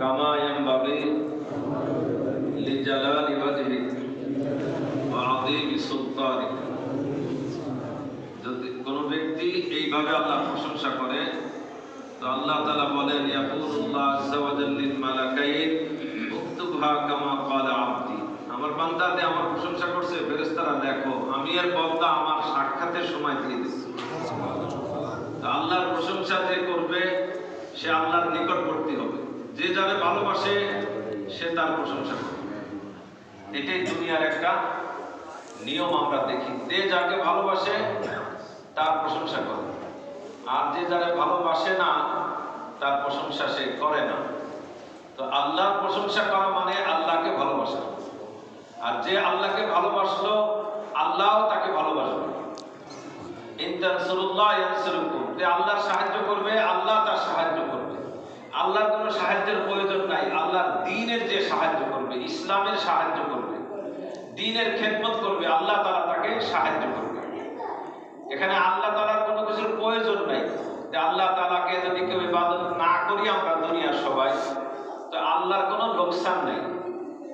কামা ইয়ানবাগি লিজালালি ওয়াজহিক ওয়া আযীমি সুলতানিক। যদি কোনো ব্যক্তি এইভাবে আল্লাহর প্রশংসা করে তো আল্লাহ তাআলা বলেন ইয়াকুলুল্লাহ আযজা ওয়া জাল্লা লিল মালাকাইন উকতুবহা কামা ক্বালা আবদি। আমার বান্দাতে আমার প্রশংসা করছে, ফেরেশতারা দেখো আমি এর বদলা আমার সাক্ষাতের সময় দিয়ে দিচ্ছি। আল্লাহর প্রশংসা যে করবে সে আল্লাহর নিকটবর্তী হবে। যে যারে ভালোবাসে সে তার প্রশংসা করবে। এটাই দুনিয়ার একটা নিয়ম আমরা দেখি। যে যাকে ভালোবাসে তার প্রশংসা করে, আর যে যারে ভালোবাসে না তার প্রশংসা সে করে না। তো আল্লাহর প্রশংসা করা মানে আল্লাহকে ভালোবাসা। আর যে আল্লাহকে ভালোবাসলো আল্লাহও তাকে ভালোবাসবে। ইনতানসুরুল্লাহ ইয়ানসুরুকুম। যে আল্লাহর সাহায্য করবে আল্লাহ তার সাহায্য করবে। আল্লাহর কোনো সাহায্যের প্রয়োজন নাই। আল্লাহর দ্বীনের যে সাহায্য করবে, ইসলামের সাহায্য করবে, দ্বীনের খেদমত করবে, আল্লাহ তাআলা তাকে সাহায্য করবে। এখানে আল্লাহ তাআলার কোনো কিছুর প্রয়োজন নাই। যে আল্লাহ তাআলাকে যদি কেউ ইবাদত না করি আমরা দুনিয়ার সবাই, তো আল্লাহর কোনো লোকসান নাই,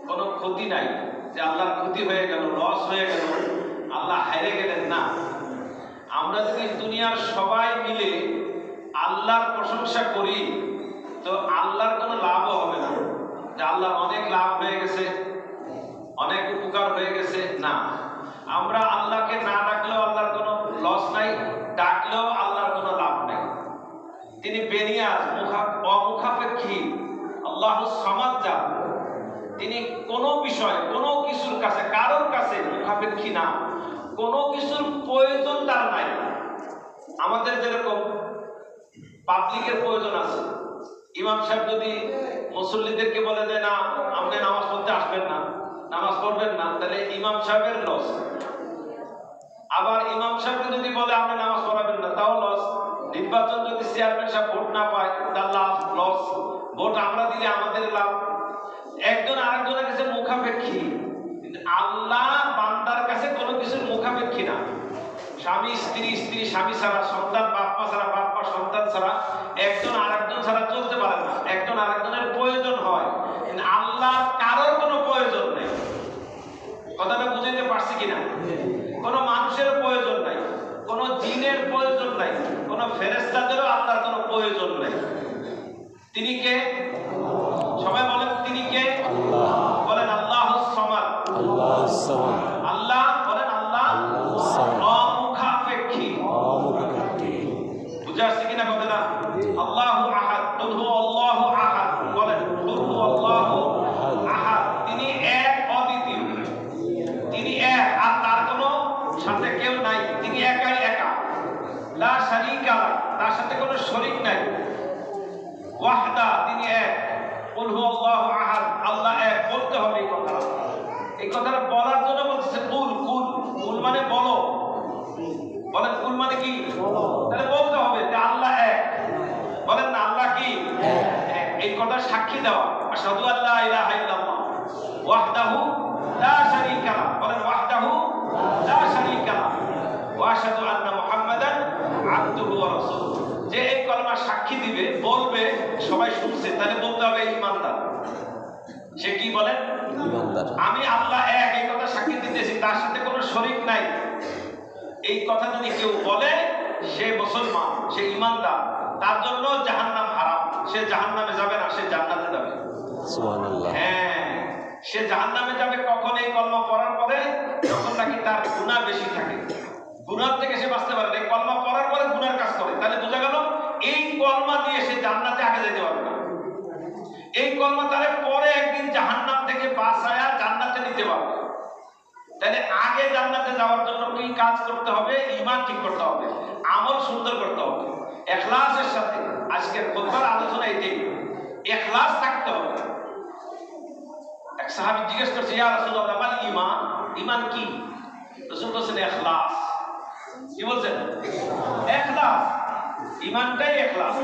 কোনো ক্ষতি নাই। যে আল্লাহর ক্ষতি হয়ে গেল, লস হয়ে গেল, আল্লাহ হেরে গেলেন না। আমরা যদি দুনিয়ার সবাই মিলে আল্লাহর প্রশংসা করি তো আল্লাহর কোনো লাভও হবে না। যে আল্লাহর অনেক লাভ হয়ে গেছে, অনেক উপকার হয়ে গেছে, না। আমরা আল্লাহকে না ডাকলেও আল্লাহর কোনো লস নাই, ডাকলেও আল্লাহর কোনো লাভ নাই। তিনি বেনিয়াজ, অমুখাপেক্ষী, আল্লাহুস সামাদ। যা তিনি কোনো বিষয়, কোনো কিছুর কাছে, কারোর কাছে মুখাপেক্ষী না। কোনো কিছুর প্রয়োজন তার নাই। আমাদের যেরকম পাবলিকের প্রয়োজন আছে, ইমাম সাহেব যদি মুসল্লিদেরকে বলে দেয় না আপনি নামাজ পড়তে আসবেন না, নামাজ পড়বেন না, তাহলে ইমাম সাহেবের লস। আবার ইমাম সাহেবকে যদি বলে আপনি নামাজ পড়াবেন না, তাও লস। নির্বাচন যদি চেয়ারম্যান সাহেব ভোট না পায় তার লাভ, লস। ভোট আমরা দিলে আমাদের লাভ। একজন আরেকজনের কাছে মুখাপেক্ষী, আল্লাহ বান্দার কাছে কোনো কিছুর মুখাপেক্ষী না। স্বামী স্ত্রী, স্ত্রী স্বামী ছাড়া, সন্তান বাপ মা ছাড়া, বাপ মা সন্তান ছাড়া, একজন আরেকজন ছাড়া চলতে পারে না। একজন আরেকজনের প্রয়োজন হয়, আল্লাহ কারোর কোনো প্রয়োজন নেই। কথাটা বুঝাইতে পারছি কিনা? কোনো মানুষের প্রয়োজন নাই, কোনো জিনের প্রয়োজন নাই, কোনো ফেরেশতাদেরও আল্লাহর কোনো প্রয়োজন নাই। তিনি কে? সবাই বলেন তিনি কে? বলেন আল্লাহুস সামাদ। আল্লাহ বলেন আল্লাহ অমুখাপেক্ষী। বুঝে আসছে কিনা কথাটা? আল্লাহু আহাদ, কুল হুয়াল্লাহু আহাদ। বলেন কুল হুয়াল্লাহু আহাদ। তিনি এক, অদ্বিতীয়। তিনি এক, আর তার কোনো সাথে কেউ নাই। তিনি একাই একা, লা শারীকা লাহ, তার সাথে কোনো শরীক নাই। ওয়াহদা, তিনি এক। কুল হুয়াল্লাহু আহাদ, আল্লাহ এক। বলতে হবে এই কথা। এই কথাটা বলার জন্য বলতেছে কুল। কুল, কুল মানে বলো। বলেন কুল মানে কি? তাহলে বলতে হবে যে আল্লাহ এক। বলেন না আল্লাহ কি? এক। এই কথা সাক্ষী দেওয়া। আশহাদু আল্লা ইলাহা ইল্লাল্লাহ ওয়াহদাহু লা শারীকা লাহ। বলেন ওয়াহদাহু লা শারীকা লাহ ওয়া আশহাদু আন্না মুহাম্মাদান আবদুহু ওয়া রাসূলুহু। যে এই কলমা সাক্ষী দিবে, বলবে, সবাই শুনছে, তাহলে বলতে হবে ঈমানদার। সে কি বলেন? ঈমানদার। আমি আল্লাহ এক, এই কথা সাক্ষী দিতেছি, তার সাথে কোনো শরীক নাই। এই কথা যদি কেউ বলে সে মুসলমান, সে ঈমানদার। তার জন্য জাহান্নাম হারাম। সে জাহান্নামে যাবে না, সে জান্নাতে যাবে। সুবহানাল্লাহ। হ্যাঁ, সে জাহান্নামে যাবে কখন? এই কলমা পড়ার পরে, যখন নাকি তার গুনাহ বেশি থাকে। গুনাহ থেকে সে বাঁচতে পারে না। এই কলমা পড়ার পরে গুনার কাজ করে, তাহলে বোঝা গেল এই কলমা দিয়ে সে জান্নাতে আগে যেতে পারবে না। এই কলমা তারে পরে একদিন জাহান্নাম থেকে বাঁচায়া জান্নাতে নিতে পারবে। তাহলে আগে জান্নাতে যাওয়ার জন্য কি কাজ করতে হবে? ঈমান ঠিক করতে হবে, আমল সুন্দর করতে হবে, ইখলাসের সাথে। আজকের খুতবার আলোচনা এটাই, ইখলাস থাকতে হবে। এক সাহাবী জিজ্ঞেস করছে, ইয়া রাসূলুল্লাহ মাল ঈমান? ঈমান কি? রাসূল বলেছেন ইখলাস। কি বলছেন? ইখলাস। ঈমানটাই ইখলাস।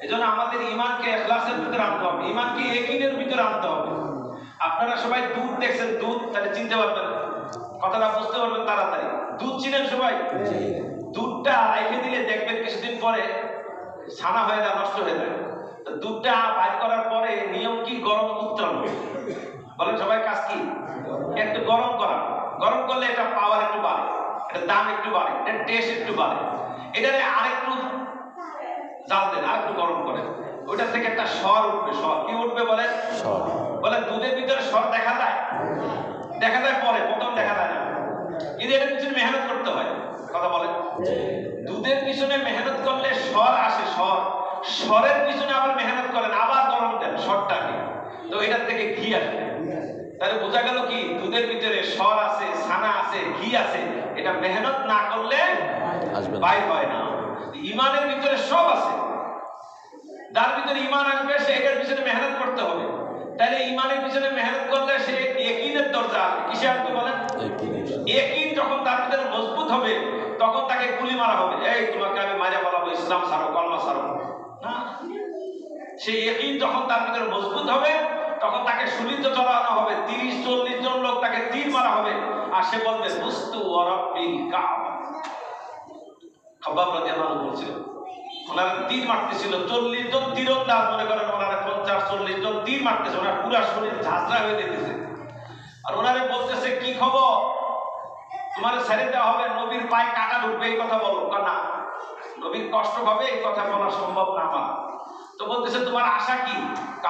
এজন্য আমাদের ঈমানকে ইখলাসের ভিতরে আনতে হবে, ঈমানকে ইয়াকিনের ভিতরে আনতে হবে। আপনারা সবাই দুধ দেখছেন, দুধ, তাহলে চিনতে পারবেন, কথাটা বুঝতে পারবেন তাড়াতাড়ি। দুধ চিনেন সবাই? দুধটা রেখে দিলে দেখবেন কিছুদিন পরে ছানা হয়ে যায়, নষ্ট হয়ে যায়। দুধটা বাইর করার পরে বলেন সবাই কাজ কি? একটু গরম করা। গরম করলে এটা পাওয়ার একটু বাড়ে, এটা দাম একটু বাড়ে, এটা টেস্ট একটু বাড়ে। এটারে আরেকটু জাল দেন, আরেকটু গরম করেন, ওইটা থেকে একটা স্বর উঠবে। স্বর কি উঠবে বলেন? স্বর। বলে দুধের ভিতরে স্বর দেখা যায়? দেখা যায় পরে, প্রথম দেখা যায় না। কিন্তু এটার পিছনে মেহনত করতে হয়। কথা বলেন, দুধের পিছনে মেহনত করলে স্বর আসে। স্বর, স্বরের পিছনে আবার মেহনত করেন, আবার গরম দেন স্বরটাকে, তো এটার থেকে ঘি আসবে। তাহলে বোঝা গেল কি, দুধের ভিতরে স্বর আছে, ছানা আছে, ঘি আছে, এটা মেহনত না করলে বাইর হয় না। ইমানের ভিতরে সব আছে, যার ভিতরে ইমান আসবে সে এটার পিছনে মেহনত করতে হবে। তাহলে ইমানের পিছনে মেহনত করলে সে ইয়াকিনের দরজা আসবে। কিসে আসবে বলেন? ইয়াকিন যখন তার ভিতরে মজবুত হবে তখন তাকে গুলি মারা হবে, এই তোমাকে আমি মারা ফেলাবো, ইসলাম ছাড়ো, কলমা ছাড়ো না। সেই ইয়াকিন যখন তার ভিতরে মজবুত হবে তখন তাকে সুলিত চড়ানো হবে, 30-40 জন লোক তাকে তীর মারা হবে, আর সে বলবে বুস্তু ওয়া রাব্বিল কাবা। খাব্বাব রাদিয়াল্লাহু আনহু বলছিল, ওনারা তীর মারতেছিল, 40 জন তীরন্দাজ, মনে করেন ওনারা 50-40 জন তীর মারতেছে, ওনার পুরা শরীর ঝাঁঝরা হয়ে যেতেছে। আর ওনারে বলতেছে কি খবর, তোমার ছেড়ে দেওয়া হবে, নবীর পায়ে কাটা ঢুকবে, এই কথা বলো না, নবীর কষ্ট হবে, এই কথা বলা সম্ভব না আমার। তো বলতেছে তোমার আশা কি?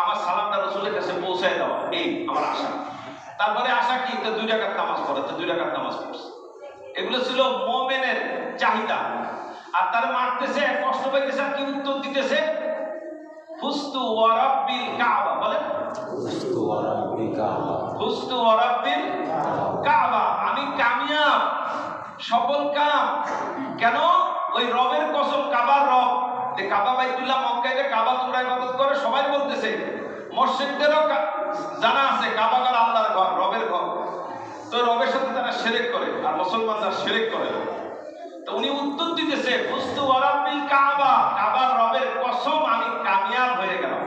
আমার সালামটা রাসূলের কাছে পৌঁছায় দাও, এই আমার আশা। তারপরে আশা কি? তো 2 রাকাত নামাজ পড়ে, তো 2 রাকাত নামাজ পড়ছে। এগুলো ছিল মুমিনের চাহিদা। আর তার মারতেছে, কষ্ট পাইতেছে, আর কি উত্তর দিতেছে? ফুস্তু ওয়া রাব্বিল কাবা। বলেন ফুস্তু ওয়া রাব্বিল কাবা, ফুস্তু ওয়া রাব্বিল কাবা, আমি কামিয়াব, সফল কাম। কেন? ওই রবের কসম, কাবার রব, যে কাবা বাইতুল্লাহ মক্কায় যে কাবা তোমরা ইবাদত করে, সবাই বলতেছে, মুশরিকদেরও জানা আছে কাবা ঘর আল্লাহর ঘর, রবের ঘর। তো রবের সাথে তারা শিরক করে, আর মুসলমানরা শিরক করে। তো উনি উত্তর দিতেছে ফুস্তু ওয়া রাব্বিল কাবা, কাবার রবের কসম আমি কামিয়াব হয়ে গেলাম।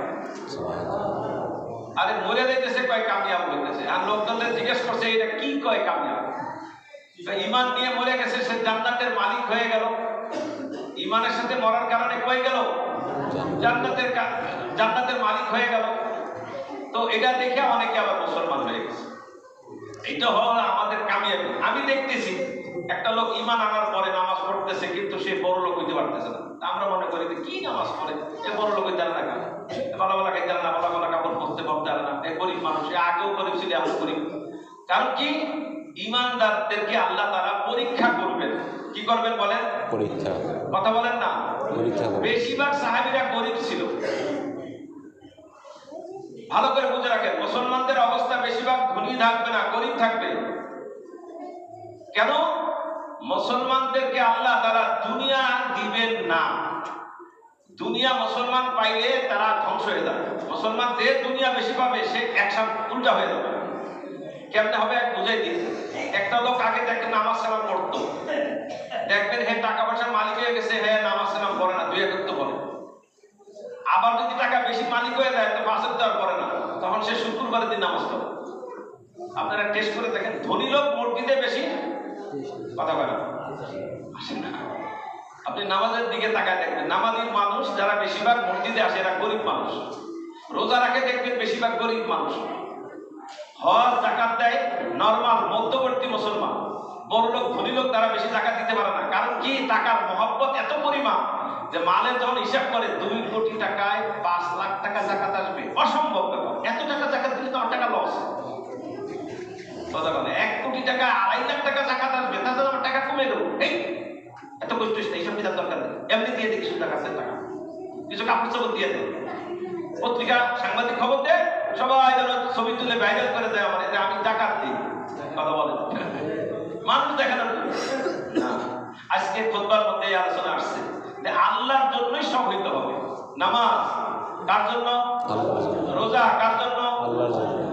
আরে মরে যাইতেছে, কয় কামিয়াব হইতেছে। আর লোকজনদের জিজ্ঞেস করছে এটা কি কয় কামিয়াব? ঈমান নিয়ে মরে গেছে, সে জান্নাতের মালিক হয়ে গেল। ঈমানের সাথে মরার কারণে কই গেল? জান্নাতের মালিক হয়ে গেল। তো এটা দেখে অনেকে আবার মুসলমান হয়ে গেছে। এটা হলো আমাদের কামিয়াবি। আমি দেখতেছি একটা লোক ঈমান আনার পরে নামাজ পড়তেছে, কিন্তু সে বড় লোক হইতে পারতেছে না। আমরা মনে করি যে কি নামাজ পড়ে, এ বড় লোক হইতে না, কেন ভালো ভালো খাইতে না, ভালো ভালো কাপড় পরতে পারতে না, এ গরিব মানুষ, এ আগেও গরিব ছিল, এখন গরিব। কারণ কি? ঈমানদারদেরকে আল্লাহ তাআলা পরীক্ষা করবেন। কি করবেন বলেন? পরীক্ষা। কথা বলেন না, পরীক্ষা। বেশিরভাগ সাহাবীরা গরিব ছিল। ভালো করে বুঝে রাখেন, মুসলমানদের অবস্থা বেশিরভাগ ধনী থাকবে না, গরিব থাকবে। কেন? মুসলমানদেরকে আল্লাহ তাআলা দুনিয়া দিবেন না। দুনিয়া মুসলমান পাইলে তারা ধ্বংস হয়ে যাবে। মুসলমান যে দুনিয়া বেশি পাবে সে একসাথে উল্টা হয়ে যাবে। কেমনে হবে এক বুঝাই দিই। একটা লোক আগে দেখেন নামাজ সালাম পড়তো, দেখবেন হে টাকা পয়সার মালিক হয়ে গেছে, হ্যাঁ নামাজ সালাম পড়ে না, 2 ওয়াক্ত পড়ে। আবার যদি টাকা বেশি মালিক হয়ে যায় তো 5 ওয়াক্ত আর পড়ে না, তখন সে শুক্রবারের দিন নামাজ পড়ে। আপনারা টেস্ট করে দেখেন, ধনী লোক মসজিদে বেশি কথা বলে আসে না। আপনি নামাজের দিকে তাকায় দেখবেন, নামাজি মানুষ যারা বেশিরভাগ মসজিদে আসে এরা গরিব মানুষ। রোজা রাখে দেখবেন বেশিরভাগ গরিব মানুষ। হজ যাকাত দেয় নরমাল মধ্যবর্তী মুসলমান। বড় লোক ধনী লোক তারা বেশি যাকাত দিতে পারে না। কারণ কি? টাকার মহব্বত এত পরিমাণ যে মালের যখন হিসাব করে 2 কোটি টাকায় 5 লাখ টাকা যাকাত আসবে, অসম্ভব ব্যাপার। এত টাকা যাকাত দিলে তো আমার টাকা লস। কথা বলে 1 কোটি টাকা 2.5 লাখ টাকা যাকাত আসবে, তাহলে আমার টাকা কমে গেল। এই এত কষ্ট হচ্ছে, এইসব বিধান দরকার নেই, এমনি দিয়ে দিই কিছু টাকা, কিছু কাপড় চোপড় দিয়ে দেয়, পত্রিকা সাংবাদিক খবর দেয়, সবাই যেন ছবি তুলে ভাইরাল করে দেয় আমার, যে আমি যাকাত দিই। কথা বলে মানুষ দেখানোর জন্য না। আজকে খুতবার মধ্যে এই আলোচনা আসছে যে আল্লাহর জন্যই সব হইতে হবে। নামাজ কার জন্য? রোজা কার জন্য?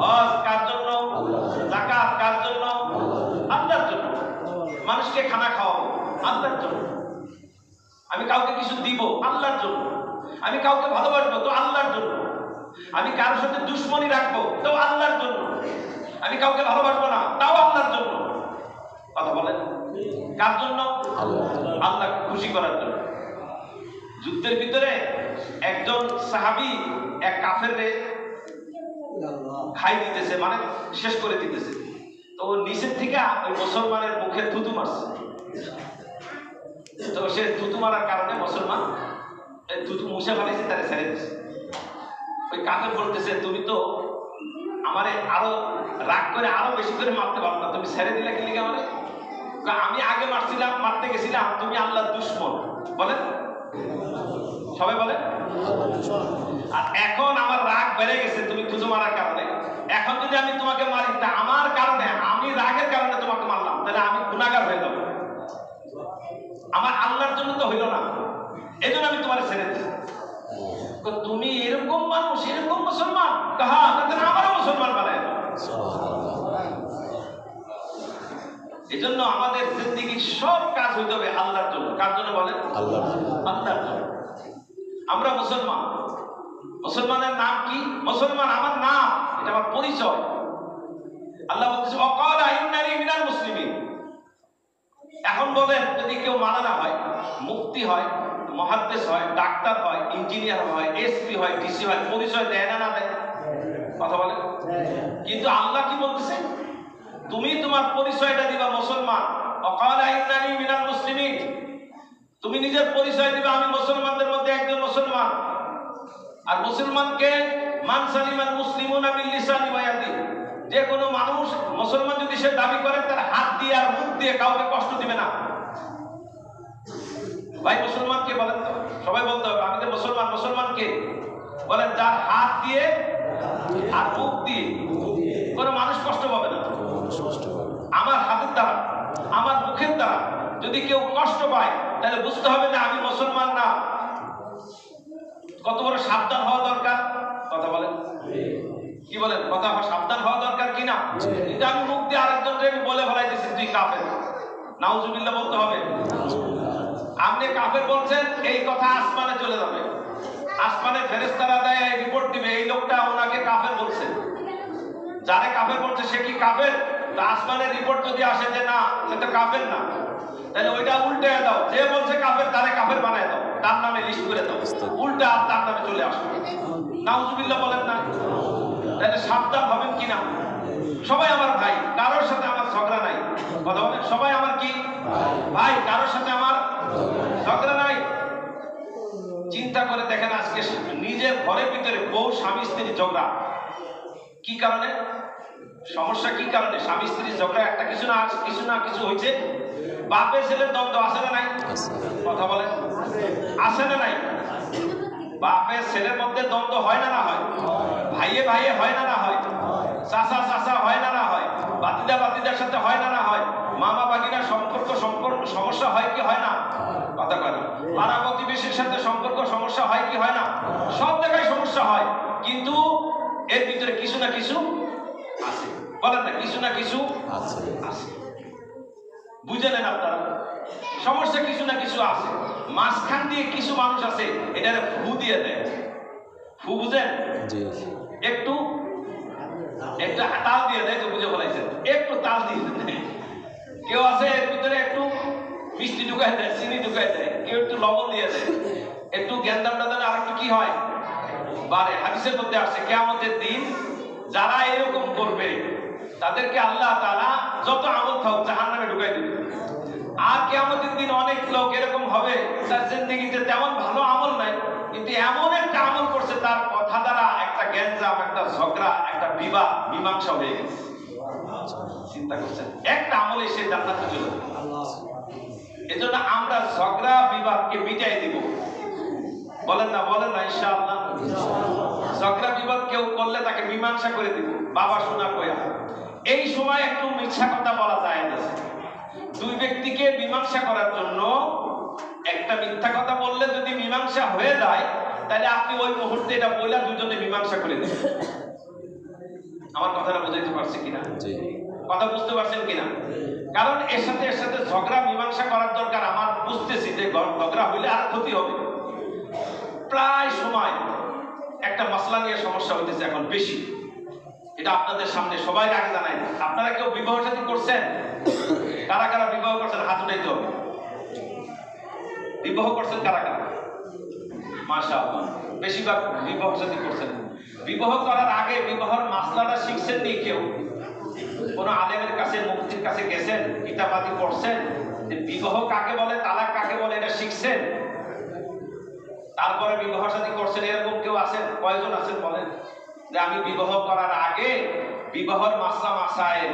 হজ কার জন্য? যাকাত কার জন্য? আল্লাহর জন্য। মানুষকে খানা খাওয়াবো আল্লাহর জন্য। আমি কাউকে কিছু দিব আল্লাহর জন্য। আমি কাউকে ভালোবাসবো তো আল্লাহর জন্য। আমি কারোর সাথে দুশ্মনী রাখবো তো আল্লাহর জন্য। আমি কাউকে ভালোবাসবো না তাও আল্লাহর জন্য। কথা বলেন কার জন্য? আল্লাহ খুশি করার জন্য। যুদ্ধের ভিতরে একজন সাহাবী এক কাফেরকে খাই দিতেছে, মানে শেষ করে দিতেছে। তো নিচের থেকে ওই মুসলমানের মুখে থুতু মারছে। তো সে থুতু মারার কারণে মুসলমান থুতু মুছে ফেলেছে, তারা ছেড়ে দিচ্ছে। ওই কাফের বলতেছে, তুমি তো আমারে আরো রাগ করে আরো বেশি করে মারতে পারো না, তুমি ছেড়ে দিলে কি লিখে আমারে? আমি আগে মারছিলাম, মারতে গেছিলাম, তুমি আল্লাহর দুশমন। বলেন সবাই বলেন। আর এখন আমার রাগ বেড়ে গেছে তুমি থুতু মারার কারণে। এখন যদি আমি তোমাকে মারি, তা আমার কারণে, আমি রাগের কারণে তোমাকে মারলাম, তাহলে আমি গুনাহগার হয়ে যাব। আমার আল্লাহর জন্য তো হইল না, এই জন্য আমি তোমার ছেড়ে দিই। তুমি এরকম মানুষ, এরকম মুসলমান, কাহা আমারও মুসলমান বানায়। এই জন্য আমাদের জিন্দেগির সব কাজ হইতে হবে আল্লাহর জন্য। কার জন্য বলেন? আল্লাহর জন্য। আমরা মুসলমান। মুসলমানের নাম কি? মুসলমান আমার নাম, এটা আমার পরিচয়। আল্লাহ বলতেছে ওয়াকালা ইন্নানি মিনাল মুসলিমিন। এখন বলেন, যদি কেউ মালানা হয়, মুফতি হয়, মুহাদ্দিস হয়, ডাক্তার হয়, ইঞ্জিনিয়ার হয়, এসপি হয়, ডিসি হয়, পরিচয় দেয় না? না দেয়? কথা বলেন। কিন্তু আল্লাহ কি বলতেছে? তুমি তোমার পরিচয়টা দিবা মুসলমান। ওয়াকালা ইন্নানি মিনাল মুসলিমিন। তুমি নিজের পরিচয় দিবা, আমি মুসলমানদের মধ্যে একজন মুসলমান। আর মুসলমানকে মান সালিমাল মুসলিমুনা মিন লিসানি ওয়া ইয়াদি। যে কোনো মানুষ মুসলমান যদি সে দাবি করে, তার হাত দিয়ে আর মুখ দিয়ে কাউকে কষ্ট দিবে না। ভাই মুসলমান কে বলেন তো? সবাই বলতে হবে আমি যে মুসলমান। মুসলমান কে বলেন? যার হাত দিয়ে আর মুখ দিয়ে কোনো মানুষ কষ্ট পাবে না। আমার হাতের দ্বারা, আমার মুখের দ্বারা যদি কেউ কষ্ট পায়, তাহলে বুঝতে হবে যে আমি মুসলমান না। কত বড় সাবধান হওয়া দরকার। কথা বলেন কি বলেন? কথা সাবধান হওয়া দরকার কিনা? কিন্তু আমি মুখ দিয়ে আরেকজনকে আমি বলে ফেলাইতেছি তুই কাফের, নাউজুবিল্লাহ বলতে হবে। আপনি কাফের বলছেন, এই কথা আসমানে চলে যাবে। আসমানে ফেরেশতারা দেয় রিপোর্ট দিবে, এই লোকটা ওনাকে কাফের বলছে। যারে কাফের বলছে সে কি কাফের? তা আসমানের রিপোর্ট যদি আসে যে না, সে তো কাফের না, তাহলে ওইটা উল্টে দাও। যে বলছে কাফের, তারে কাফের বানায় দাও, তার নামে লিস্ট করে দাও, উল্টা আর তার নামে চলে আসবে। নাউজুবিল্লাহ বলেন না? তাহলে সাবধান হবেন কিনা? সবাই আমার ভাই, কারোর সাথে আমার ঝগড়া নাই। কথা বলেন, সবাই আমার কি ভাই, কারোর সাথে আমার ঝগড়া নাই। চিন্তা করে দেখেন, আজকে নিজের ঘরের ভিতরে বউ স্বামী স্ত্রী ঝগড়া, কি কারণে? সমস্যা কি কারণে? স্বামী স্ত্রী ঝগড়া একটা কিছু না কিছু হয়েছে। বাপের ছেলের দ্বন্দ্ব আছে না নাই? কথা বলেন, আছে না নাই? বাপের ছেলের মধ্যে দ্বন্দ্ব হয় না? না হয়? ভাইয়ে ভাইয়ে হয় না? না হয়? চাচা চাচা হয় না? না হয়? বাতিদা বাতিদার সাথে হয় না? না হয়? মামা বাগিনার সম্পর্ক সমস্যা হয় কি হয় না? কথা বলেন। পাড়া প্রতিবেশীর সাথে সম্পর্ক সমস্যা হয় কি হয় না? সব জায়গায় সমস্যা হয়, কিন্তু এর ভিতরে কিছু না কিছু আছে। বলেন না, কিছু না কিছু আছে। বুঝে নেন আপনারা, সমস্যা কিছু না কিছু আছে। মাঝখান দিয়ে কিছু মানুষ আছে, এটারে ফু দিয়ে দেয়। ফু বুঝেন? একটু একটা তাল দিয়ে দেয়, তো বুঝে ফেলাইছেন, একটু তাল দিয়ে দেয়। কেউ আছে এর ভিতরে একটু মিষ্টি ঢুকাই দেয়, চিনি ঢুকাই দেয়, কেউ একটু লবণ দিয়ে দেয়, একটু জ্ঞানদাম দাদা আর একটু কি হয় বারে। হাদিসের মধ্যে আসছে কিয়ামতের দিন যারা এরকম করবে তাদেরকে আল্লাহ তাআলা যত আমল থাক জাহান্নামে ঢুকাই দিবে। আর কিয়ামতের দিন অনেক লোক এরকম হবে, তার জিন্দেগিতে তেমন ভালো আমল নাই, কিন্তু এমন একটা আমল করছে তার কথা দ্বারা একটা গ্যাঞ্জাম, একটা ঝগড়া, একটা বিবাদ মীমাংসা হয়ে গেছে। চিন্তা করছেন, একটা আমলে সে জান্নাতে চলে যাবে। এজন্য আমরা ঝগড়া বিবাদকে মিটাই দিব। বলেন না ইনশাআল্লাহ। ঝগড়া বিবাদ কেউ করলে তাকে মীমাংসা করে দিব, বাবা শোনা কয়া। এই সময় একটু মিথ্যা কথা বলা যায় না। দুই ব্যক্তিকে মীমাংসা করার জন্য একটা মিথ্যা কথা বললে যদি মীমাংসা হয়ে যায়, তাহলে আপনি ওই মুহূর্তে এটা বইলা দুজনে মীমাংসা করে দেবেন। আমার কথাটা বুঝাইতে পারছি কিনা? কথা বুঝতে পারছেন কিনা? কারণ এর সাথে ঝগড়া মীমাংসা করার দরকার। আমার বুঝতেছি যে ঝগড়া হইলে আর ক্ষতি হবে। প্রায় সময় একটা মাসলা নিয়ে সমস্যা হইতেছে এখন বেশি। এটা আপনাদের সামনে সবাই আগে জানাই। আপনারা কেউ বিবাহ শাদী করছেন? কারা কারা বিবাহ করছেন হাত উঠাইতে হবে। বিবাহ করছেন কারা কারা? মাশাআল্লাহ, বেশিরভাগ বিবাহ শাদী করছেন। বিবাহ করার আগে বিবাহের মাসলাটা শিখছেন নি কেউ? কোন আলেমের কাছে মুফতির কাছে গেছেন, কিতাবাদি পড়ছেন যে বিবাহ কাকে বলে, তালাক কাকে বলে, এটা শিখছেন? তারপরে বিবাহ শাদী করছেন, এরকম কেউ আছেন? কয়জন আছেন বলেন যে আমি বিবাহ করার আগে বিবাহের মাসলা মাসায়েল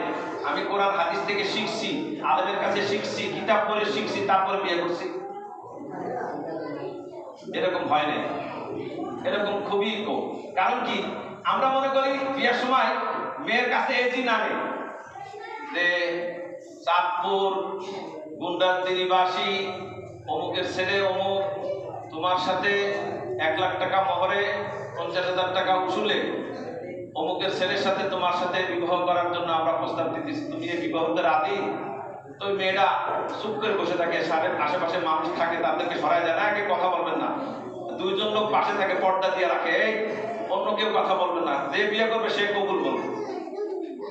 আমি কোরআন হাদিস থেকে শিখছি, আলেমের কাছে শিখছি, কিতাব পড়ে শিখছি, তারপরে বিয়ে করছি? এরকম হয় না, এরকম খুবই কম। কারণ কি, আমরা মনে করি বিয়ের সময় মেয়ের কাছে এজি নামে যে চাঁদপুর গুন্ডারদিবাসী অমুকের ছেলে অমুক, তোমার সাথে 1 লাখ টাকা মহরে 50,000 টাকা উসুলে অমুকের ছেলের সাথে তোমার সাথে বিবাহ করার জন্য আমরা প্রস্তাব দিতেছি, তুমি এই বিবাহতে রাজি? তো মেয়েরা চুপ করে বসে থাকে, আশেপাশে মানুষ থাকে, তাদেরকে সরাই যায় না, আগে কথা বলবেন না, 2 জন লোক পাশে থাকে, পর্দা দিয়ে রাখে, অন্য কেউ কথা বলবে না, যে বিয়ে করবে সে কবুল বলবে।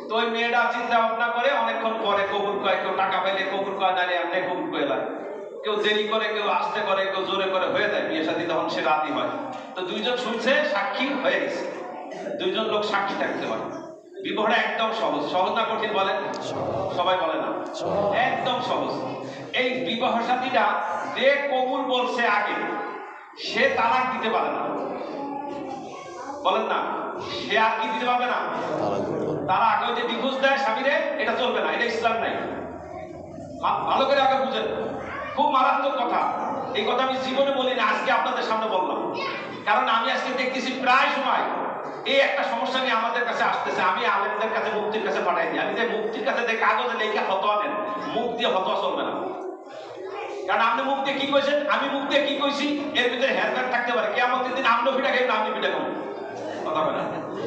তো ওই মেয়েরা চিন্তা ভাবনা করে, অনেকক্ষণ পরে কবুল কয়, কেউ টাকা পাইলে কবুল কয়, দাঁড়িয়ে আপনি কবুল করে লাগে, কেউ দেরি করে, কেউ আস্তে করে, কেউ জোরে করে, হয়ে যায় বিয়ে শাদী, তখন সে রাজি হয়। তো 2 জন শুনছে, সাক্ষী হয়ে গেছে, 2 জন লোক সাক্ষী থাকতে পারে। বিবাহটা একদম সহজ, সহজ না কঠিন বলেন? সবাই বলে না, একদম সহজ। এই বিবাহ শাদীটা যে কবুল বলছে আগে, সে তালাক দিতে পারে না, বলেন না? সে আর কি দিতে পারবে না? তারা আগে যে ডিভোর্স দেয় স্বামীরে, এটা চলবে না, এটা ইসলাম নাই। ভালো করে আগে বুঝেন, খুব মারাত্মক কথা। এই কথা আমি জীবনে বলি না, আজকে আপনাদের সামনে বললাম। কারণ আমি আজকে দেখতেছি প্রায় সময় এই একটা সমস্যা নিয়ে আমাদের কাছে আসতেছে। আমি আলেমদের কাছে, মুফতির কাছে পাঠাই দিই। আমি যে মুফতির কাছে যে কাগজে লেখা ফতোয়া দেন, মুখ দিয়ে ফতোয়া চলবে না। কারণ আপনি মুখ দিয়ে কি কইছেন, আমি মুখ দিয়ে কি কইছি, এর ভিতরে হেরফের থাকতে পারে। কিয়ামতের দিন আমরা পিঠা খাই না, আমি পিঠা খাবো, কথা বলে না।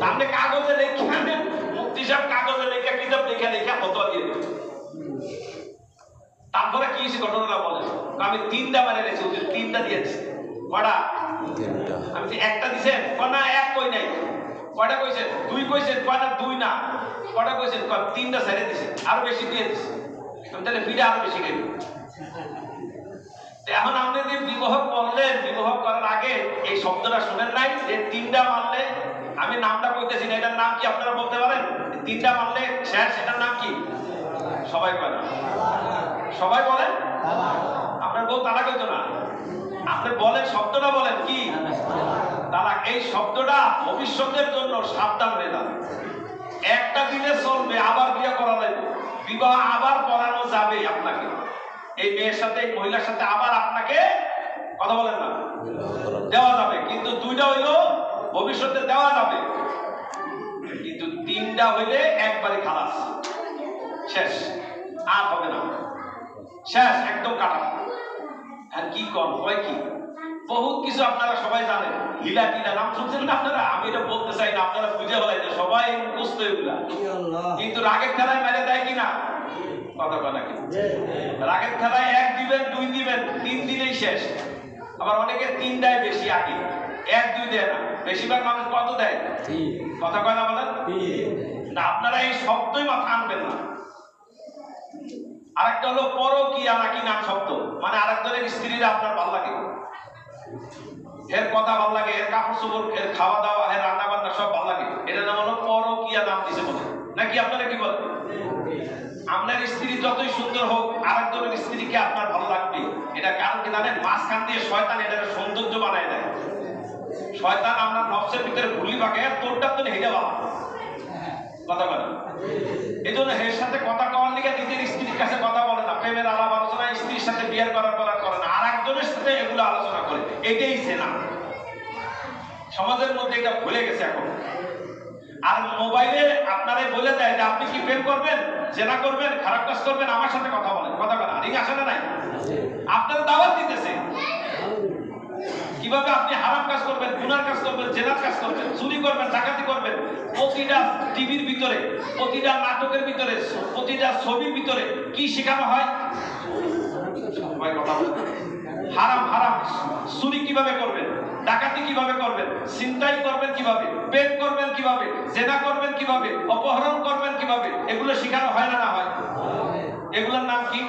আপনি কাগজে লেখা দেন, মুফতি সাহেব কাগজে লেখা, কিতাব লেখা ফতোয়া দিয়ে দেবেন। তারপরে কি হয়েছে ঘটনাটা বলেন। আমি 3টা বারে রেখেছি, 3টা দিয়েছি। কয়টা? আমি 1টা দিছেন, না 1 কই নাই। কয়টা কইছেন? 2 কইছেন, কয়টা? 2 না। কয়টা কইছেন? 3টা ছেড়ে দিছে, আরো বেশি দিয়ে দিছে। আমি তাহলে ফিরে আরো বেশি খাইব। এখন আপনি যে বিবাহ করলেন, বিবাহ করার আগে এই শব্দটা শুনেন নাই যে 3টা মানলে, আমি নামটা কইতেছি না, এটার নাম কি আপনারা বলতে পারেন? 3টা মানলে শেষ, এটার নাম কি? সবাই বলেন, সবাই বলেন। আপনার বউ তালাক হইতো না, আপনি বলেন, শব্দটা বলেন কি? তালাক। এই শব্দটা ভবিষ্যতের জন্য সাবধান হয়ে যান। একটা দিনে চলবে, আবার বিয়ে করা লাগবে, বিবাহ আবার করানো যাবে আপনাকে, এই মেয়ের সাথে, এই মহিলার সাথে আবার আপনাকে, কথা বলেন না, দেওয়া যাবে। কিন্তু 2টা হইলো ভবিষ্যতে দেওয়া যাবে, কিন্তু 3টা হইলে একবারে খালাস, শেষ, আর হবে না, শেষ, একদম কাটা। আর কি কর, কয় কি, বহুত কিছু আপনারা সবাই জানেন। হিলা টিলা নাম শুনছেন না আপনারা? আমি এটা বলতে চাই না, আপনারা বুঝে হলাই যে সবাই বুঝতে এগুলা। কিন্তু রাগের খেলায় মেরে দেয় কিনা, কথা বলে নাকি? রাগের খেলায় 1 দিবেন, 2 দিবেন, 3 দিনেই শেষ। আবার অনেকে 3 দেয় বেশি আগে, 1 2 দেয় না। বেশিরভাগ মানুষ কত দেয়? কথা কয় না বলেন না? আপনারা এই শব্দই মাথা আনবেন না। আরেকটা হলো পরকীয়া নাকি নাম শব্দ, মানে আরেকজনের স্ত্রীরা আপনার ভালো লাগে, এর কথা ভালো লাগে, এর কাপড় চোপড়, এর খাওয়া দাওয়া, এর রান্না বান্না সব ভালো লাগে, এটার নাম হলো পরকীয়া, নাম দিছে বলে নাকি? আপনারা কি বলেন? আপনার স্ত্রী যতই সুন্দর হোক, আরেকজনের স্ত্রীকে আপনার ভালো লাগবে। এটা কারণ কি জানেন? মাঝখান দিয়ে শয়তান এটাকে সৌন্দর্য বানায় দেয়। শয়তান আপনার নফসের ভিতরে ভুলি পাকে, তোরটা তো হেঁটে বাবা, কথা বলে। এই জন্য এর সাথে কথা কওয়ার লিগে নিজের স্ত্রীর কাছে কথা বলে না, প্রেমের আলাপ আলোচনা স্ত্রীর সাথে বিয়ের করার করে না, আর একজনের সাথে এগুলো আলোচনা করে। এটাই জেনা। সমাজের মধ্যে এটা ভুলে গেছে এখন। আর মোবাইলে আপনারাই বলে দেয় যে আপনি কি প্রেম করবেন, জেনা করবেন, খারাপ কাজ করবেন, আমার সাথে কথা বলেন, কথা বলেন। রিং আসে না নাই? আপনার দাওয়াত দিতেছে কিভাবে আপনি হারাম কাজ করবেন, গুনার কাজ করবেন, জেনার কাজ করবেন, চুরি করবেন, ডাকাতি করবেন। প্রতিটা টিভির ভিতরে, প্রতিটা নাটকের ভিতরে, প্রতিটা ছবির ভিতরে কি শেখানো হয়? হারাম হারাম। চুরি কিভাবে করবেন, ডাকাতি কিভাবে করবেন, ছিনতাই করবেন কিভাবে, প্রেম করবেন কিভাবে, জেনা করবেন কিভাবে, অপহরণ করবেন কিভাবে, এগুলো শেখানো হয় না? না হয়? এগুলোর নাম কি?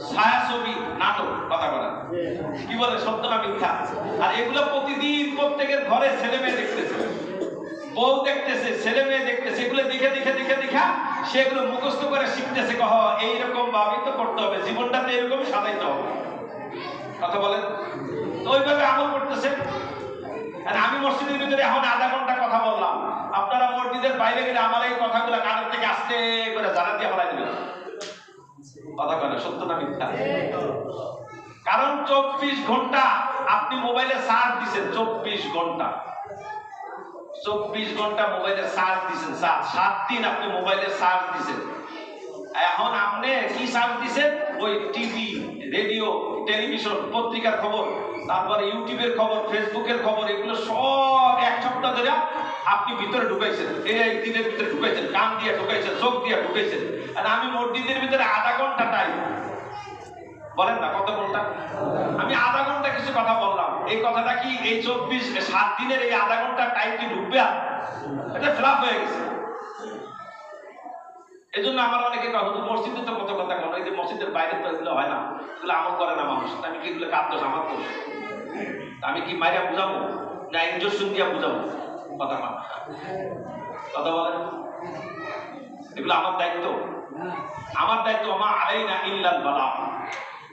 ছায়াছবি, নাটক, কথা বলা। কি বলে, সত্য না মিথ্যা? আর এগুলো প্রতিদিন প্রত্যেকের ঘরে ছেলে মেয়ে দেখতেছে। বউ দেখতেছে, ছেলে মেয়ে দেখতেছে, এগুলো দেখে দেখে দেখে দেখা সেগুলো মুখস্থ করে শিখতেছে। কহ এইরকম ভাবেই তো করতে হবে, জীবনটাতে এরকমই সাজাইতে হবে। কথা বলেন তো, ওইভাবে আমল করতেছে। আর আমি মসজিদের ভিতরে এখন আধা ঘন্টা কথা বললাম, আপনারা মসজিদের বাইরে গেলে আমার এই কথাগুলো কানের থেকে আস্তে করে জানা দিয়ে ফেলাই দেবেন। কথা বলে সত্য না মিথ্যা? কারণ 24 ঘন্টা আপনি মোবাইলে চার্জ দিচ্ছেন, 24 ঘন্টা 24 ঘন্টা মোবাইলে চার্জ দিচ্ছেন, 7 দিন আপনি মোবাইলে চার্জ দিচ্ছেন। এখন আপনি কি চার্জ দিচ্ছেন? ওই টিভি, রেডিও, টেলিভিশন, পত্রিকার খবর, তারপরে ইউটিউবের খবর, ফেসবুকের খবর, এগুলো সব এক সপ্তাহ ধরে আপনি ভিতরে ঢুকাইছেন, এই দিনের ভিতরে ঢুকাইছেন, কান দিয়ে ঢুকাইছেন, চোখ দিয়ে ঢুকাইছেন। আর আমি মসজিদের ভিতরে আধা ঘন্টা টাইম, বলেন না কত ঘন্টা? আমি আধা ঘন্টা কিছু কথা বললাম, এই কথাটা কি এই 7 দিনের এই আধা ঘন্টা টাইম কি ঢুকবে? এটা ফ্লাপ হয়ে গেছে। এই জন্য আমার অনেকে কয় হুজুর মসজিদে তো কত কথা বলো, এই যে মসজিদের বাইরে তো এগুলো হয় না, এগুলো আমল করে না মানুষ। আমি কি এগুলো কাঁদতো আমার তো, আমি কি মাইরা বুঝাবো না ইঞ্জেকশন দিয়া বুঝাবো? কথা বলেন, কথা বলেন। এগুলো আমার দায়িত্ব, আমার দায়িত্ব। আমা আলাইনা ইল্লাল বালাগ,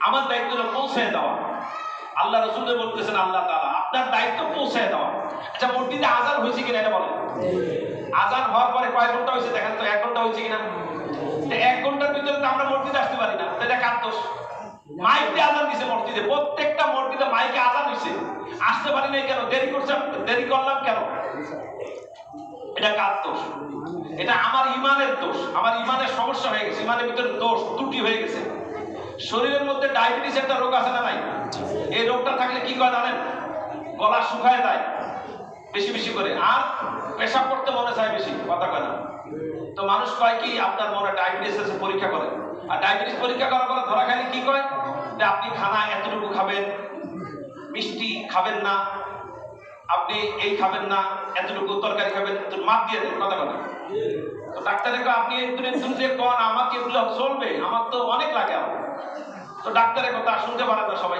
আমার দায়িত্ব হলো পৌঁছে দেওয়া। আল্লাহ রাসূল বলতেছেন আল্লাহ তাআলা আপনার দায়িত্ব পৌঁছে দেওয়া। আচ্ছা মসজিদে আযান হয়েছে কিনা এটা বলেন? আযান হওয়ার পরে কয় ঘন্টা হয়েছে দেখেন তো? 1 ঘন্টা হয়েছে কিনা? 1 ঘন্টার ভিতরে তো আমরা মসজিদে আসতে পারি না, এটা কার দোষ? মাইক দিয়ে আযান দিছে মসজিদে, প্রত্যেকটা মসজিদে মাইকে আযান হয়েছে, আসতে পারি নাই কেন? দেরি করছে, দেরি করলাম কেন? এটা কার দোষ? এটা আমার ইমানের দোষ, আমার ইমানের সমস্যা হয়ে গেছে, ইমানের ভিতরে দোষ ত্রুটি হয়ে গেছে। শরীরের মধ্যে ডায়াবেটিস একটা রোগ আছে না নাই? এই রোগটা থাকলে কি করে জানেন? গলা শুকায় যায় বেশি বেশি করে, আর পেশাব করতে মনে চায় বেশি। কথা কয় না তো? মানুষ কয় কি আপনার মনে ডায়াবেটিস আছে, পরীক্ষা করে। আর ডায়াবেটিস পরীক্ষা করার পরে ধরা খালি কি কয় যে আপনি খানা এতটুকু খাবেন, মিষ্টি খাবেন না, আপনি এই খাবেন না, এতটুকু তরকারি খাবেন, মাপ দিয়ে দেন। কথা কথা তো ডাক্তারে কয় আপনি যে কন আমাকে এগুলো চলবে, আমার তো অনেক লাগে। তো ডাক্তারের কথা শুনতে পারে না সবাই।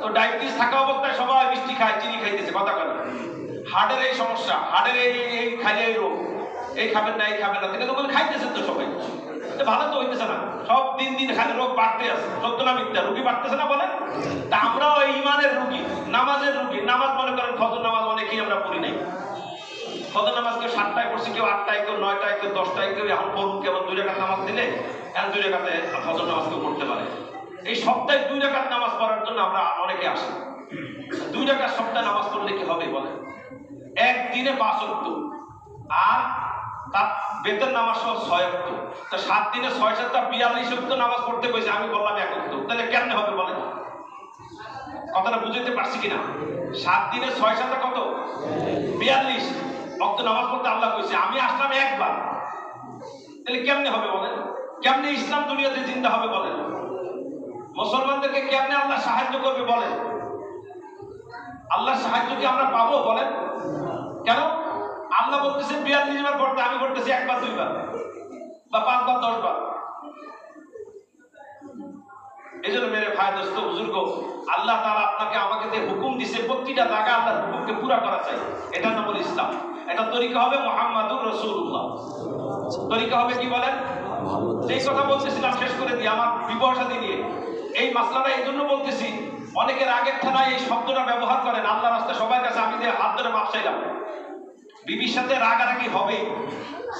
তো ডায়াবেটিস থাকা অবস্থায় সবাই মিষ্টি খায়, চিনি খাইতেছে। কথা কথা হার্টের এই সমস্যা, হার্টের এই খাইলে এই রোগ, এই খাবেন না, এই খাবেন না, তিনি তো খাইতেছেন তো সবাই, ভালো তো হইতেছে না। সব দিন দিন খালি রোগ বাড়তে আছে, সত্য না মিথ্যা? রুগী বাড়তেছে না বলেন? তা আমরাও এই ইমানের রুগী, নামাজের রুগী। নামাজ মনে করেন ফজর নামাজ অনেকেই আমরা পড়ি নাই। ফজর নামাজ কেউ 7টায় পড়ছি, কেউ 8টায়, কেউ 9টায়, কেউ 10টায়, কেউ এখন পড়ুন কেবল 2 রাকাত নামাজ দিলে এখন 2 রাকাতে ফজর নামাজ কেউ পড়তে পারে। এই সপ্তাহে 2 রাকাত নামাজ পড়ার জন্য আমরা অনেকে আসি। 2 রাকাত সপ্তাহে নামাজ পড়লে কি হবে বলেন? একদিনে 5 ওয়াক্ত, আর তার বেতন নামাজ সহ 6 ওয়াক্ত। তা 7 দিনে 6 7 42 ওয়াক্ত নামাজ পড়তে কইছে, আমি বললাম 1 ওয়াক্ত। তাহলে কেমনে হবে বলেন? কথাটা বুঝতে পারছি কিনা? 7 দিনে 6 7 কত? 42 ওয়াক্ত নামাজ পড়তে আল্লাহ কইছে, আমি আসলাম একবার। তাহলে কেমনে হবে বলেন? কেমনে ইসলাম দুনিয়াতে জিন্দা হবে বলেন? মুসলমানদেরকে কেমনে আল্লাহ সাহায্য করবে বলেন? আল্লাহর সাহায্য কি আমরা পাবো বলেন? কেন? আল্লাহ বলতেছে 42 বার পড়তে, আমি পড়তেছি 1 বার 2 বার বা 5 বার 10 বার। এই জন্য মেরে ভাই দোস্ত বুজুর্গ, আল্লাহ তাআলা আপনাকে আমাকে যে হুকুম দিছে, প্রতিটা জায়গা আল্লাহর হুকুমকে পুরা করা চাই। এটা নাম হলো ইসলাম। এটা তরিকা হবে মুহাম্মাদুর রাসূলুল্লাহ। তরিকা হবে কি বলেন? এই কথা বলতেছিলাম, শেষ করে দিই আমার বিবাহ শাদী নিয়ে। এই মাসলাটা এই জন্য বলতেছি, অনেকের আগের থানায় এই শব্দটা ব্যবহার করেন। আল্লাহর রাস্তায় সবার কাছে আমি যে হাত ধরে মাপ চাইলাম। বিবির সাথে রাগারাগি হবে,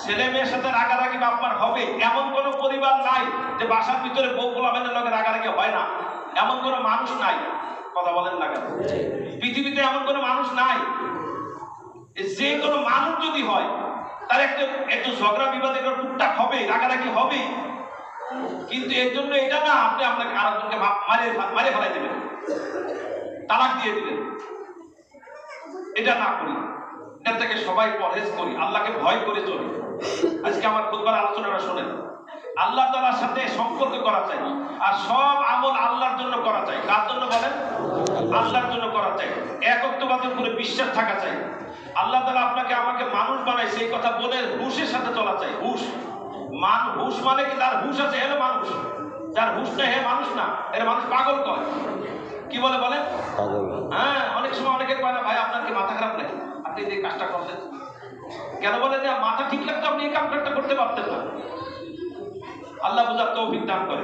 ছেলে মেয়ের সাথে রাগারাগি বাপমার হবে, এমন কোনো পরিবার নাই যে বাসার ভিতরে বউ গোলামের লগে রাগারাগি হয় না। এমন কোনো মানুষ নাই। কথা বলেন না কেন? পৃথিবীতে এমন কোনো মানুষ নাই। যে কোনো মানুষ যদি হয় তার একটু ঝগড়া বিবাদ একটু টুকটাক হবে, রাগারাগি হবে, কিন্তু এর জন্য এটা না আপনি আপনাকে আরেকজনকে মারে ফেলাই দেবেন, তালাক দিয়ে দিবেন। এটা না করি, এর থেকে সবাই পরহেজ করি, আল্লাহকে ভয় করে চলি। আজকে আমার খুতবার আলোচনাটা শোনেন। আল্লাহ তাআলার সাথে সম্পর্ক করা চাই, আর সব আমল আল্লাহর জন্য করা চাই। কার জন্য বলেন? আল্লাহর জন্য করা চাই। একত্ববাদের উপরে বিশ্বাস থাকা চাই। আল্লাহ তাআলা আপনাকে আমাকে মানুষ বানাইছে, এই কথা বলে হুশের সাথে চলা চাই। হুশ মানে কি? যার হুশ আছে এর মানুষ, যার হুশ নেই হে মানুষ না, এর মানুষ পাগল কয়। কি বলে বলেন? হ্যাঁ, অনেক সময় অনেকে কয় না ভাই আপনার কি মাথা খারাপ নাকি, আপনি যে কাজটা করলেন কেন বলেন যে মাথা ঠিক লাগতো আপনি এই কামটা করতে পারতেন না। আল্লাহ বুঝার তৌফিক দান করে।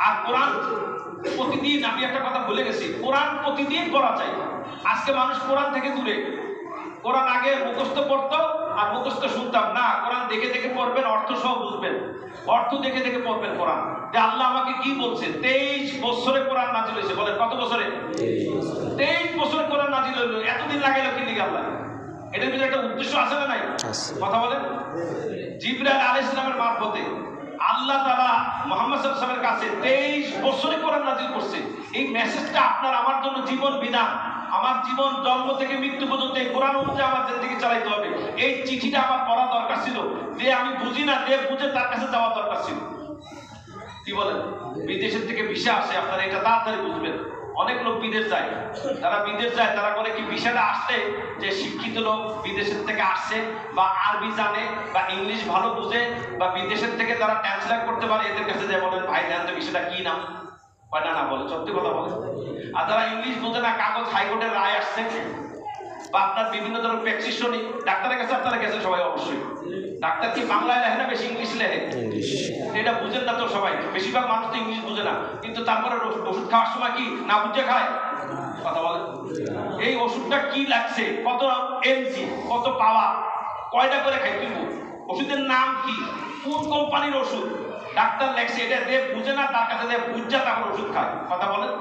আর কোরআন প্রতিদিন, আমি একটা কথা ভুলে গেছি, কোরআন প্রতিদিন পড়া চাই। আজকে মানুষ কোরআন থেকে দূরে। কোরআন আগে মুখস্থ পড়তো আর মুখস্থ শুনতাম না, কোরআন দেখে দেখে পড়বেন, অর্থ সহ বুঝবেন, অর্থ দেখে দেখে পড়বেন কোরআন, যে আল্লাহ আমাকে কি বলছে। 23 বছরে কোরআন নাজিল হয়েছে। বলেন কত বছরে? 23 বছরে কোরআন নাজিল হইল। এতদিন লাগাইলো কি লিখে আল্লাহ? এটার ভিতরে একটা উদ্দেশ্য আছে না নাই? কথা বলেন। জিবরাইল আলাইহিস সালামের মারফতে আল্লাহ তাআলা মুহাম্মদ সাল্লাল্লাহু আলাইহি ওয়াসাল্লামের কাছে 23 বছরে কোরআন নাজিল করছে। এই মেসেজটা আপনার আমার জন্য জীবন বিধান। আমার জীবন জন্ম থেকে মৃত্যু পর্যন্ত এই কোরআন অনুযায়ী আমার জিন্দেগি চালাইতে হবে। এই চিঠিটা আমার পড়া দরকার ছিল। যে আমি বুঝি না, যে বুঝে তার কাছে যাওয়া দরকার ছিল। কি বলেন? বিদেশের থেকে ভিসা আসে, আপনারা এটা তাড়াতাড়ি বুঝবেন। অনেক লোক বিদেশ যায়, তারা বিদেশ যায়, তারা করে কি ভিসাটা আসছে যে শিক্ষিত লোক বিদেশের থেকে আসছে, বা আরবি জানে, বা ইংলিশ ভালো বুঝে, বা বিদেশের থেকে তারা ট্রান্সলেট করতে পারে, এদের কাছে যায় বলেন ভাই জানতো ভিসাটা কি নাম? না না বলে, সত্যি কথা বলে। আর যারা ইংলিশ বোঝে না, কাগজ হাইকোর্টের রায় আসছে, বা আপনার বিভিন্ন ধরনের প্র্যাকটিশনি, ডাক্তারের কাছে আপনারা গেছেন সবাই অবশ্যই। ডাক্তার কি বাংলায় লেখে না বেশি ইংলিশ লেখে? এটা বুঝেন না তো সবাই, বেশিরভাগ মানুষ তো ইংলিশ বুঝে না, কিন্তু তারপরে ওষুধ খাওয়ার সময় কি না বুঝে খায়? কথা বলে। এই ওষুধটা কি লাগছে, কত এমজি, কত পাওয়া, কয়টা করে খাই তুলব, ওষুধের নাম কি, কোন কোম্পানির ওষুধ, ডাক্তার লেখছে, এটা দিয়ে বুঝে না, তার কাছে দিয়ে বুঝা তারপর ওষুধ খায়। কথা বলেন।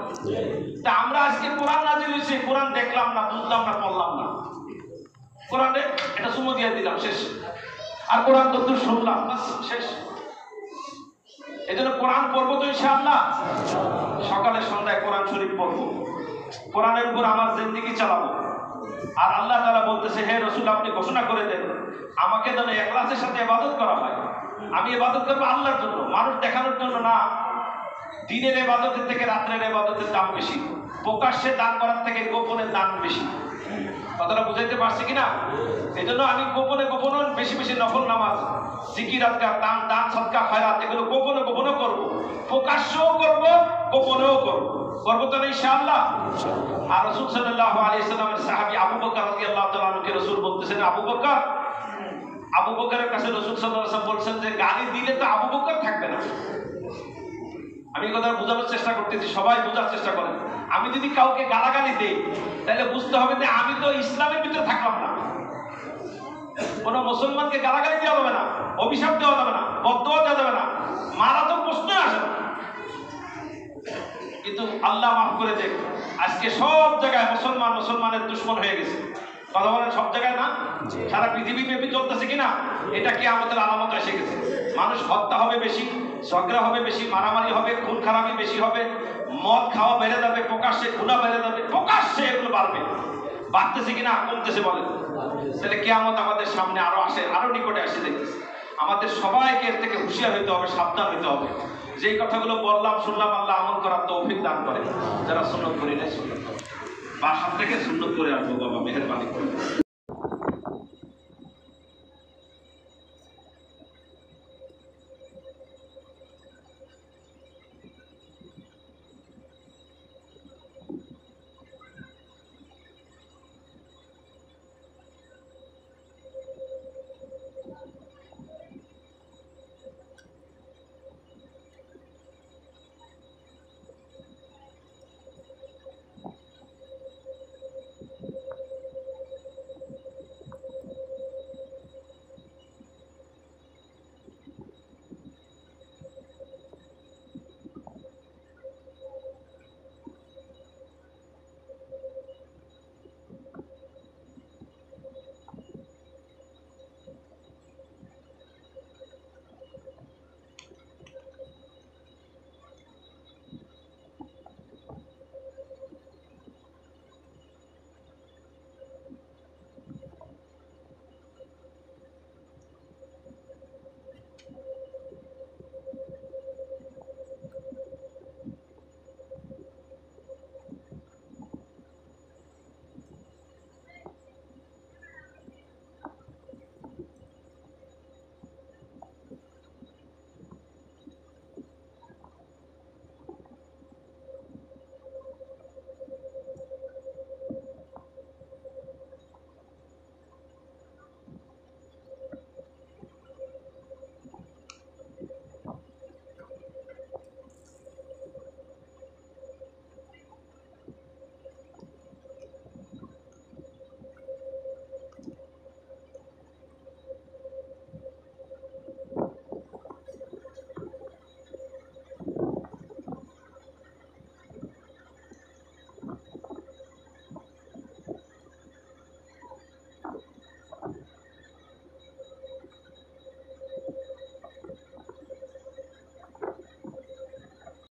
তা আমরা আজকে কোরআন নাজিল হয়েছে, কোরআন দেখলাম না, বুঝলাম না, পড়লাম না, কোরআনে এটা সুমো দিয়ে দিলাম, শেষ। আর কোরআন তদ্দুর শুনলাম, বাস শেষ। এই জন্য কোরআন পড়বো তো ইনশাআল্লাহ, সকালে সন্ধ্যায় কোরআন শরীফ পড়বো, কোরআনের উপর আমার জিন্দেগি চালাবো। আর আল্লাহ তাআলা বলতেছে, হে রাসূল আপনি ঘোষণা করে দেন আমাকে যেন ইখলাসের সাথে ইবাদত করা হয়। আমি ইবাদত করবো আল্লাহর জন্য, মানুষ দেখানোর জন্য না। দিনের ইবাদতের থেকে রাত্রের ইবাদতের দাম বেশি, প্রকাশ্যে দান করার থেকে গোপনে দান বেশি। কথাটা বুঝাইতে পারছি কিনা? এই জন্য আমি গোপনে গোপনে বেশি বেশি নফল নামাজ, জিকির, আজকার, দান, দান, সদকা, খয়রাত এগুলো গোপনে গোপনে করবো, প্রকাশ্যও করবো, গোপনেও করবো। করবো তো ইনশাআল্লাহ। আর রাসূল সাল্লাল্লাহু আলাইহি সাল্লামের সাহাবী আবু বকর রাদিয়াল্লাহু তাআলা আনহুকে রাসূল বলতেছেন, আবু বকরের কাছে রাসূল সাল্লাল্লাহু আলাইহি ওয়াসাল্লাম বলছেন যে গালি দিলে তো আবু বকর থাকবে না। আমি কথা বোঝানোর চেষ্টা করতেছি, সবাই বোঝার চেষ্টা করেন। আমি যদি কাউকে গালাগালি দেই তাহলে বুঝতে হবে যে আমি তো ইসলামের ভিতরে থাকলাম না। কোন মুসলমানকে গালাগালি দেওয়া যাবে না, অভিশাপ দেওয়া যাবে না, বদদুয়া দেওয়া যাবে না, মারা তো প্রশ্নই আসে না। কিন্তু আল্লাহ মাফ করে দেখ, আজকে সব জায়গায় মুসলমানের দুশ্মন হয়ে গেছে। কথা বলেন, সব জায়গায় না, সারা পৃথিবী ব্যাপী চলতেছে কিনা? এটা কি আমাদের আলামত এসে গেছে। মানুষ হত্যা হবে বেশি, ঝগড়া হবে বেশি, মারামারি হবে, খুন খারাপি বেশি হবে, মদ খাওয়া বেড়ে যাবে, প্রকাশ্যে খুনা বেড়ে যাবে, প্রকাশ্যে এগুলো বাড়বে। বাড়তেছে কিনা কমতেছে বলেন? তাহলে কিয়ামত আমাদের সামনে আরো আসে, আরো নিকটে আসে দেখতেছে। আমাদের সবাইকে এর থেকে হুঁশিয়ার হইতে হবে, সাবধান হইতে হবে। যেই কথাগুলো বললাম শুনলাম, আল্লাহ আমল করার তৌফিক দান করে। যারা সুন্নত করি না, সুন্নত বাসা থেকে সুন্নত করে আসবো বাবা, মেহেরবানি করে।